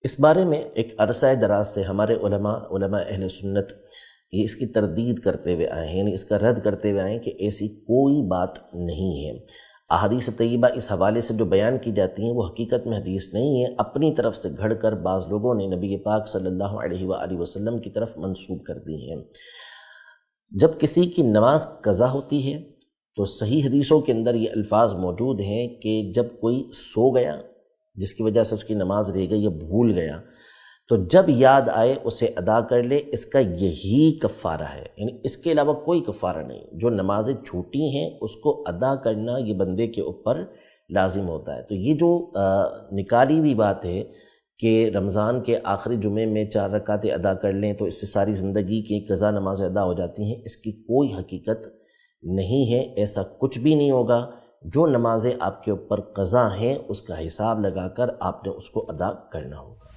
اس بارے میں ایک عرصہ دراز سے ہمارے علماء اہل سنت یہ اس کی تردید کرتے ہوئے آئے ہیں، یعنی اس کا رد کرتے ہوئے آئے ہیں کہ ایسی کوئی بات نہیں ہے۔ احادیث طیبہ اس حوالے سے جو بیان کی جاتی ہیں وہ حقیقت میں حدیث نہیں ہے، اپنی طرف سے گھڑ کر بعض لوگوں نے نبی پاک صلی اللہ علیہ وآلہ وسلم کی طرف منسوب کر دی ہیں۔ جب کسی کی نماز قضا ہوتی ہے تو صحیح حدیثوں کے اندر یہ الفاظ موجود ہیں کہ جب کوئی سو گیا جس کی وجہ سے اس کی نماز رہ گئی یا بھول گیا تو جب یاد آئے اسے ادا کر لے، اس کا یہی کفارہ ہے، یعنی اس کے علاوہ کوئی کفارہ نہیں۔ جو نمازیں چھوٹی ہیں اس کو ادا کرنا یہ بندے کے اوپر لازم ہوتا ہے۔ تو یہ جو نکالی ہوئی بات ہے کہ رمضان کے آخری جمعے میں 4 رکعتیں ادا کر لیں تو اس سے ساری زندگی کی قضا نمازیں ادا ہو جاتی ہیں، اس کی کوئی حقیقت نہیں ہے، ایسا کچھ بھی نہیں ہوگا۔ جو نمازیں آپ کے اوپر قضا ہیں اس کا حساب لگا کر آپ نے اس کو ادا کرنا ہوگا۔